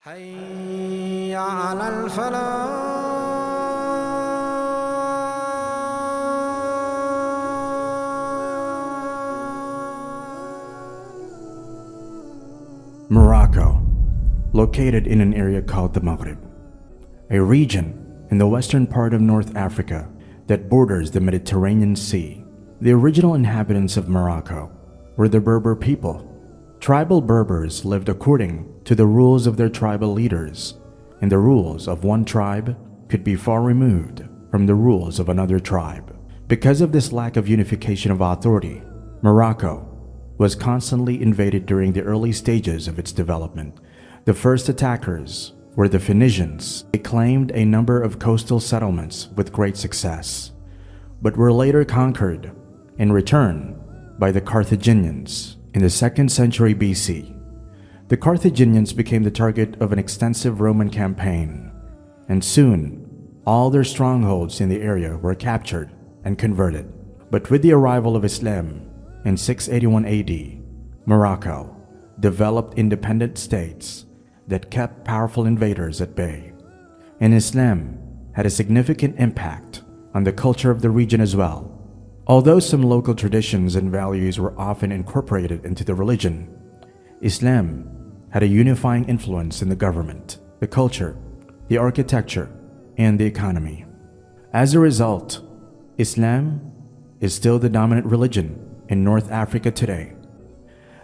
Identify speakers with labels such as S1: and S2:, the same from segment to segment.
S1: حي على الفلاح.
S2: Morocco, located in an area called the Maghrib, a region in the western part of North Africa that borders the Mediterranean Sea. The original inhabitants of Morocco were the Berber people. Tribal Berbers lived according to the rules of their tribal leaders, and the rules of one tribe could be far removed from the rules of another tribe. Because of this lack of unification of authority, Morocco was constantly invaded during the early stages of its development. The first attackers were the Phoenicians. They claimed a number of coastal settlements with great success, but were later conquered in return by the Carthaginians in the 2nd century BC. The Carthaginians became the target of an extensive Roman campaign, and soon all their strongholds in the area were captured and converted. But with the arrival of Islam in 681 AD, Morocco developed independent states that kept powerful invaders at bay. And Islam had a significant impact on the culture of the region as well. Although some local traditions and values were often incorporated into the religion, Islam had a unifying influence in the government, the culture, the architecture, and the economy. As a result, Islam is still the dominant religion in North Africa today.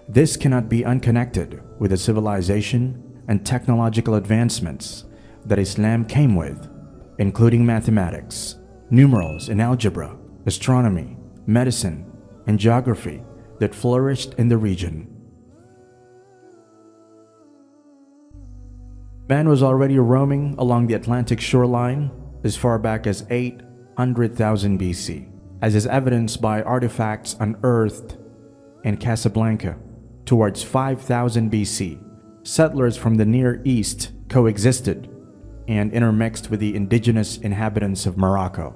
S2: This cannot be unconnected with the civilization and technological advancements that Islam came with, including mathematics, numerals and algebra, astronomy, medicine, and geography that flourished in the region. Man was already roaming along the Atlantic shoreline as far back as 800,000 BC, as is evidenced by artifacts unearthed in Casablanca. Towards 5000 BC, settlers from the Near East coexisted and intermixed with the indigenous inhabitants of Morocco.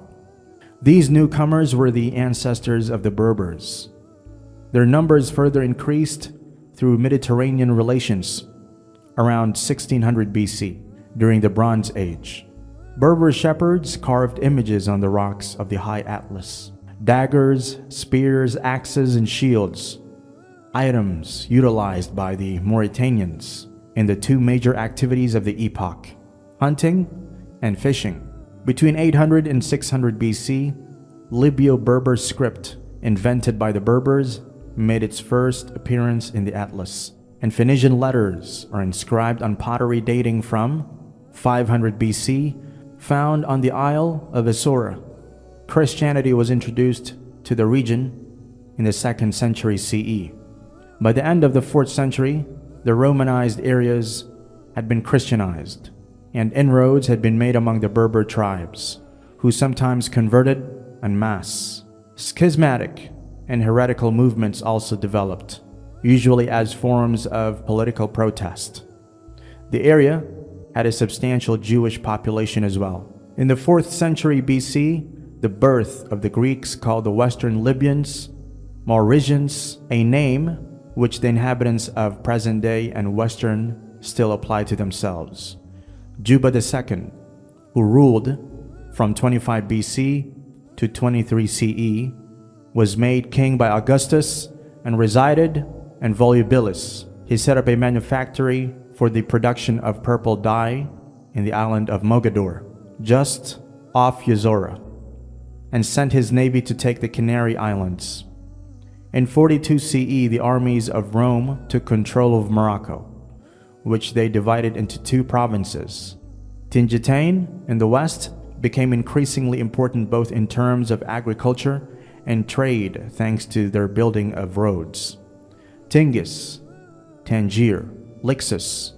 S2: These newcomers were the ancestors of the Berbers. Their numbers further increased through Mediterranean relations around 1600 BC during the Bronze Age. Berber shepherds carved images on the rocks of the High Atlas. Daggers, spears, axes, and shields, items utilized by the Mauritanians in the two major activities of the epoch, hunting and fishing. Between 800 and 600 BC, Libyo-Berber script, invented by the Berbers, made its first appearance in the Atlas, and Phoenician letters are inscribed on pottery dating from 500 BC, found on the Isle of Azora. Christianity was introduced to the region in the 2nd century CE. By the end of the 4th century, the Romanized areas had been Christianized, and inroads had been made among the Berber tribes, who sometimes converted en masse. Schismatic and heretical movements also developed, usually as forms of political protest. The area had a substantial Jewish population as well. In the 4th century BC, the birth of the Greeks called the Western Libyans Mauritians, a name which the inhabitants of present-day and Western still apply to themselves. Juba II, who ruled from 25 BC to 23 CE, was made king by Augustus and resided in Volubilis. He set up a manufactory for the production of purple dye in the island of Mogador, just off Azora, and sent his navy to take the Canary Islands. In 42 CE, the armies of Rome took control of Morocco, which they divided into two provinces. Tingitain in the west became increasingly important both in terms of agriculture and trade thanks to their building of roads. Tingis, Tangier, Lixus,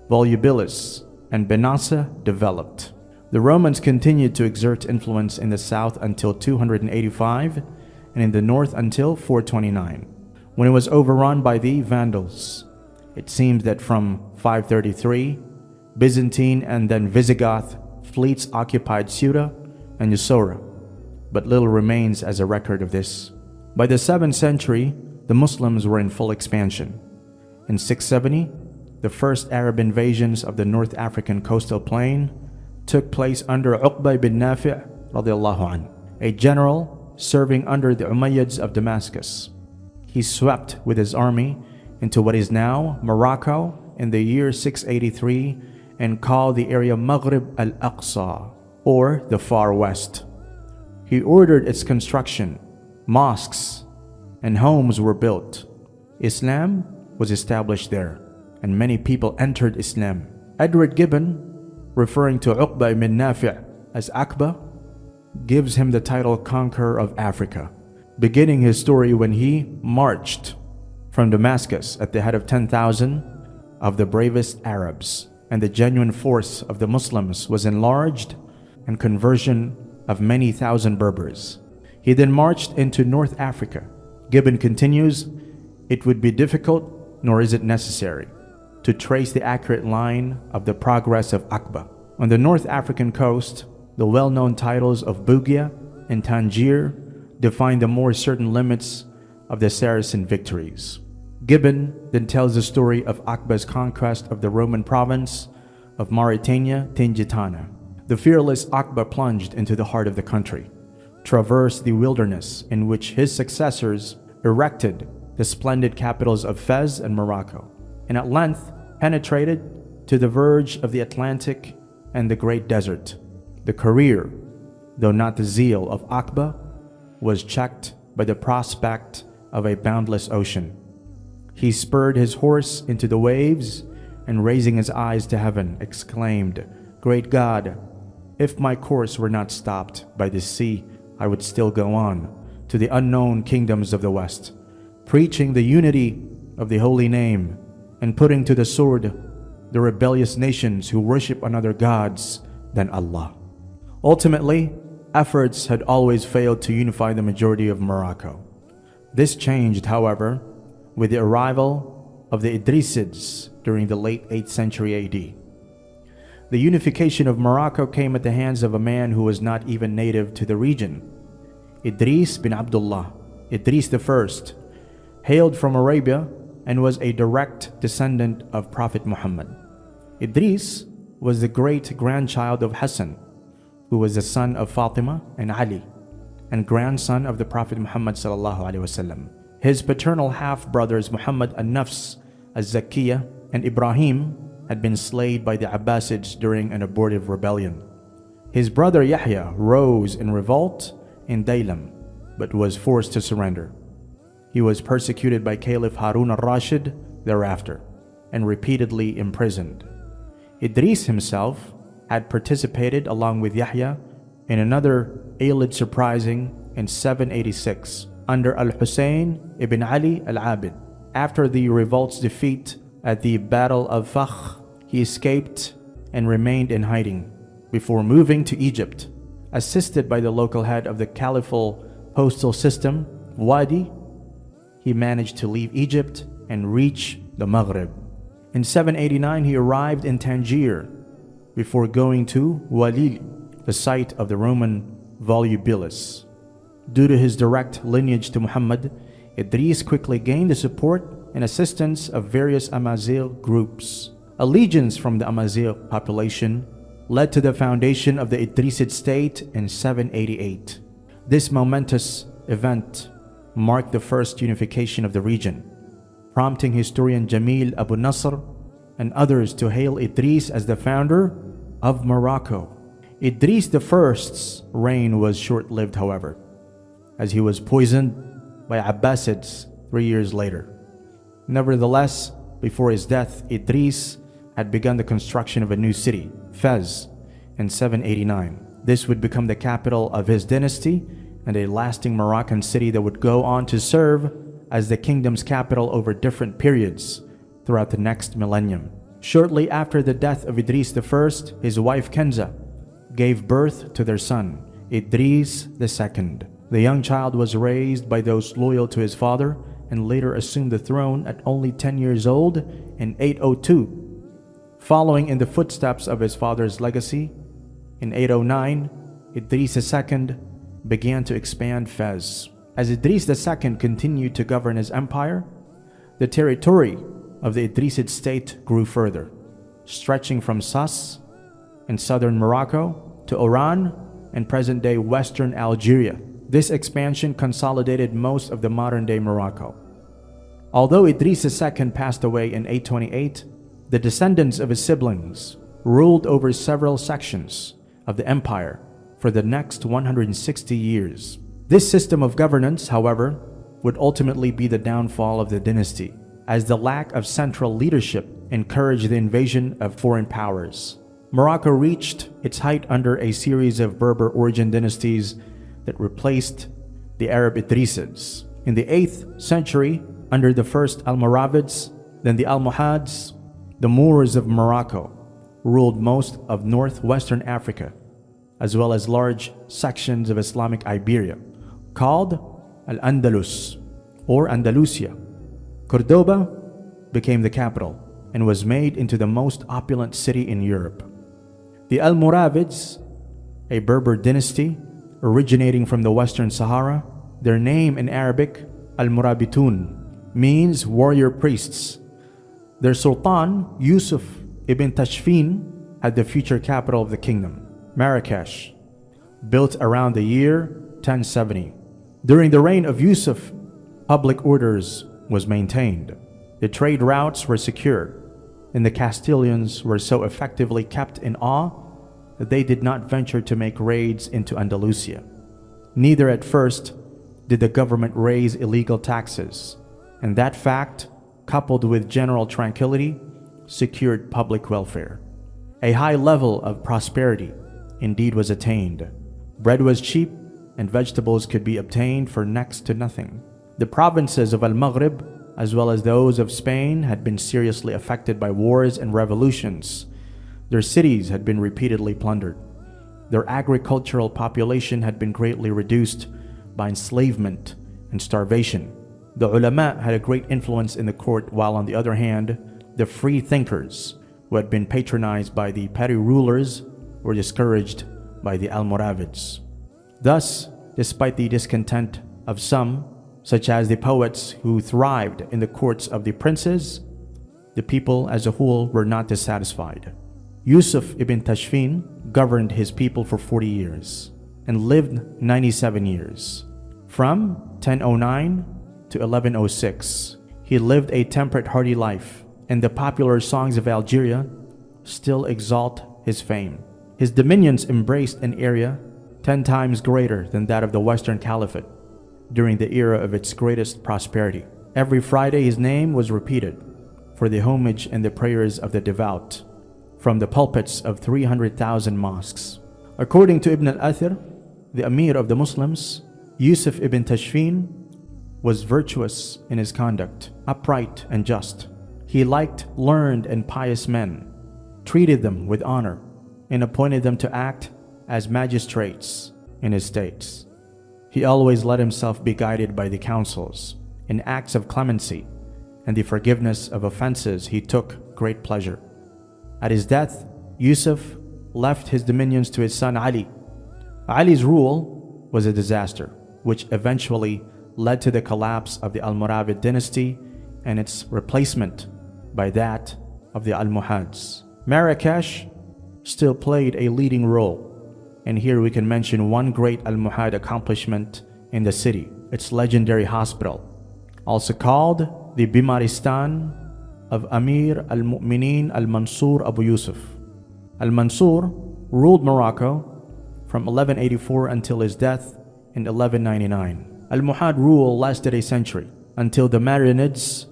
S2: Volubilis, and Benassa developed. The Romans continued to exert influence in the south until 285 and in the north until 429, when it was overrun by the Vandals. It seems that from 533, Byzantine and then Visigoth fleets occupied Ceuta and Issora, but little remains as a record of this. By the 7th century, the Muslims were in full expansion. In 670, the first Arab invasions of the North African coastal plain took place under Uqba bin Nafi' radiallahu anh, a general serving under the Umayyads of Damascus. He swept with his army into what is now Morocco in the year 683 and called the area Maghrib al-Aqsa, or the Far West. He ordered its construction. Mosques and homes were built. Islam was established there, and many people entered Islam. Edward Gibbon, referring to Uqba ibn Nafi' as Aqba, gives him the title Conqueror of Africa, beginning his story when he marched from Damascus at the head of 10,000 of the bravest Arabs, and the genuine force of the Muslims was enlarged and conversion of many thousand Berbers. He then marched into North Africa. Gibbon continues, "It would be difficult, nor is it necessary, to trace the accurate line of the progress of Aqba. On the North African coast, the well-known titles of Bugia and Tangier define the more certain limits of the Saracen victories." Gibbon then tells the story of Aqba's conquest of the Roman province of Mauritania Tingitana. The fearless Aqba plunged into the heart of the country, traversed the wilderness in which his successors erected the splendid capitals of Fez and Morocco, and at length penetrated to the verge of the Atlantic and the Great Desert. The career, though not the zeal, of Aqba was checked by the prospect of a boundless ocean. He spurred his horse into the waves and, raising his eyes to heaven, exclaimed, "Great God, if my course were not stopped by the sea, I would still go on to the unknown kingdoms of the West, preaching the unity of the holy name and putting to the sword the rebellious nations who worship another gods than Allah." Ultimately, efforts had always failed to unify the majority of Morocco. This changed, however, with the arrival of the Idrisids during the late 8th century AD. The unification of Morocco came at the hands of a man who was not even native to the region. Idris bin Abdullah, Idris I, hailed from Arabia and was a direct descendant of Prophet Muhammad. Idris was the great-grandchild of Hassan, who was the son of Fatima and Ali, and grandson of the Prophet Muhammad ﷺ. His paternal half-brothers Muhammad al-Nafs al-Zakiya and Ibrahim had been slain by the Abbasids during an abortive rebellion. His brother Yahya rose in revolt in Daylam, but was forced to surrender. He was persecuted by Caliph Harun al-Rashid thereafter, and repeatedly imprisoned. Idris himself had participated along with Yahya in another Aylid surprising in 786 under Al-Hussein ibn Ali al-Abid. After the revolt's defeat at the Battle of Fakh, he escaped and remained in hiding before moving to Egypt. Assisted by the local head of the caliphal postal system, Wadi, he managed to leave Egypt and reach the Maghrib. In 789, he arrived in Tangier before going to Walil, the site of the Roman volubilis. Due to his direct lineage to Muhammad, Idris quickly gained the support and assistance of various Amazigh groups. Allegiance from the Amazigh population led to the foundation of the Idrisid state in 788. This momentous event marked the first unification of the region, prompting historian Jamil Abu Nasr and others to hail Idris as the founder of Morocco. Idris I's reign was short-lived, however, as he was poisoned by Abbasids 3 years later. Nevertheless, before his death, Idris had begun the construction of a new city, Fez, in 789. This would become the capital of his dynasty and a lasting Moroccan city that would go on to serve as the kingdom's capital over different periods throughout the next millennium. Shortly after the death of Idris I, his wife Kenza gave birth to their son, Idris II. The young child was raised by those loyal to his father and later assumed the throne at only 10 years old in 802. Following in the footsteps of his father's legacy, in 809, Idris II began to expand Fez. As Idris II continued to govern his empire, the territory of the Idrisid state grew further, stretching from Sus in southern Morocco to Oran and present-day western Algeria. This expansion consolidated most of the modern-day Morocco. Although Idris II passed away in 828, the descendants of his siblings ruled over several sections of the empire for the next 160 years. This system of governance, however, would ultimately be the downfall of the dynasty, as the lack of central leadership encouraged the invasion of foreign powers. Morocco reached its height under a series of Berber origin dynasties that replaced the Arab Idrisids. In the 8th century, under the first Almoravids, then the Almohads, the Moors of Morocco ruled most of northwestern Africa, as well as large sections of Islamic Iberia, called Al-Andalus or Andalusia. Cordoba became the capital and was made into the most opulent city in Europe. The Almoravids, a Berber dynasty originating from the Western Sahara, their name in Arabic, Al-Murabitun, means warrior priests. Their Sultan, Yusuf ibn Tashfin, had the future capital of the kingdom, Marrakesh, built around the year 1070. During the reign of Yusuf, public orders was maintained. The trade routes were secure, and the Castilians were so effectively kept in awe that they did not venture to make raids into Andalusia. Neither at first did the government raise illegal taxes, and that fact, coupled with general tranquility, secured public welfare. A high level of prosperity indeed was attained. Bread was cheap, and vegetables could be obtained for next to nothing. The provinces of Al-Maghrib, as well as those of Spain, had been seriously affected by wars and revolutions. Their cities had been repeatedly plundered. Their agricultural population had been greatly reduced by enslavement and starvation. The ulama had a great influence in the court, while on the other hand, the free thinkers, who had been patronized by the petty rulers, were discouraged by the Almoravids. Thus, despite the discontent of some, such as the poets who thrived in the courts of the princes, the people as a whole were not dissatisfied. Yusuf ibn Tashfin governed his people for 40 years and lived 97 years. From 1009 to 1106, he lived a temperate, hardy life, and the popular songs of Algeria still exalt his fame. His dominions embraced an area 10 times greater than that of the Western Caliphate during the era of its greatest prosperity. Every Friday his name was repeated for the homage and the prayers of the devout from the pulpits of 300,000 mosques. According to Ibn al-Athir, the Amir of the Muslims, Yusuf ibn Tashfin was virtuous in his conduct, upright and just. He liked learned and pious men, treated them with honor, and appointed them to act as magistrates in his states. He always let himself be guided by the counsels in acts of clemency, and the forgiveness of offenses he took great pleasure. At his death, Yusuf left his dominions to his son Ali. Ali's rule was a disaster, which eventually led to the collapse of the Almoravid dynasty and its replacement by that of the Almohads. Marrakesh still played a leading role, and here we can mention one great Almohad accomplishment in the city, its legendary hospital, also called the Bimaristan of Amir al-Mu'minin al-Mansur Abu Yusuf. Al-Mansur ruled Morocco from 1184 until his death in 1199. Almohad rule lasted a century until the Marinids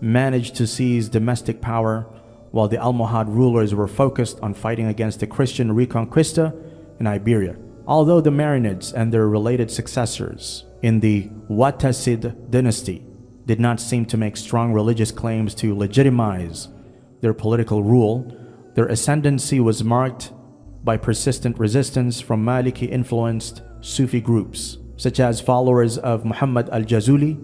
S2: managed to seize domestic power, while the Almohad rulers were focused on fighting against the Christian Reconquista in Iberia. Although the Marinids and their related successors in the Wattasid dynasty did not seem to make strong religious claims to legitimize their political rule, their ascendancy was marked by persistent resistance from Maliki-influenced Sufi groups, such as followers of Muhammad al-Jazuli,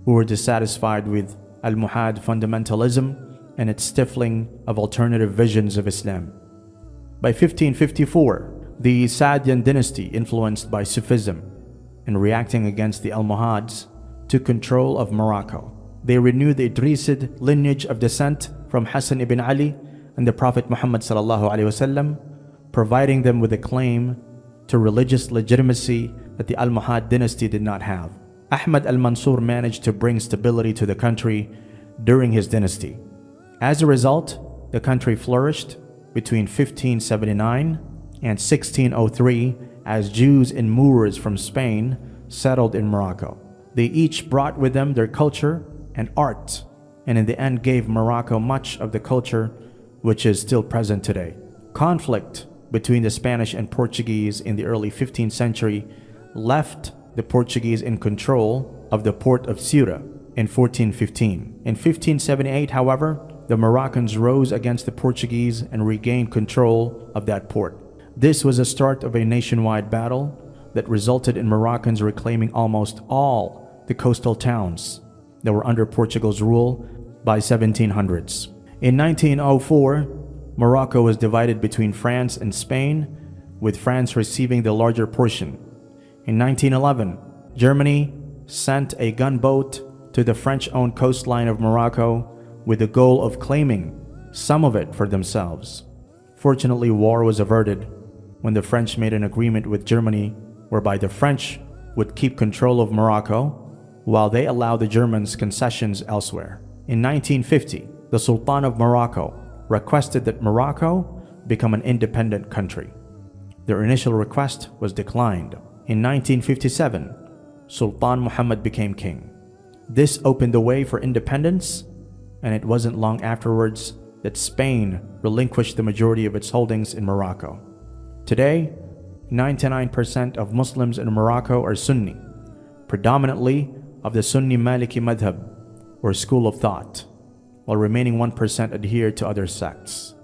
S2: who were dissatisfied with Almohad fundamentalism and its stifling of alternative visions of Islam. By 1554, the Saadian dynasty, influenced by Sufism and reacting against the Almohads, took control of Morocco. They renewed the Idrisid lineage of descent from Hassan ibn Ali and the Prophet Muhammad sallallahu alaihi wasallam, providing them with a claim to religious legitimacy that the Almohad dynasty did not have. Ahmad al-Mansur managed to bring stability to the country during his dynasty. As a result, the country flourished between 1579 and 1603 as Jews and Moors from Spain settled in Morocco. They each brought with them their culture and art, and in the end gave Morocco much of the culture which is still present today. Conflict between the Spanish and Portuguese in the early 15th century left the Portuguese in control of the port of Ceuta in 1415. In 1578, however, the Moroccans rose against the Portuguese and regained control of that port. This was the start of a nationwide battle that resulted in Moroccans reclaiming almost all the coastal towns that were under Portugal's rule by 1700s. In 1904, Morocco was divided between France and Spain, with France receiving the larger portion. In 1911, Germany sent a gunboat to the French-owned coastline of Morocco with the goal of claiming some of it for themselves. Fortunately, war was averted when the French made an agreement with Germany whereby the French would keep control of Morocco while they allowed the Germans concessions elsewhere. In 1950, the Sultan of Morocco requested that Morocco become an independent country. Their initial request was declined. In 1957, Sultan Muhammad became king. This opened the way for independence, and it wasn't long afterwards that Spain relinquished the majority of its holdings in Morocco. Today, 99% of Muslims in Morocco are Sunni, predominantly of the Sunni Maliki madhab or school of thought, while remaining 1% adhere to other sects.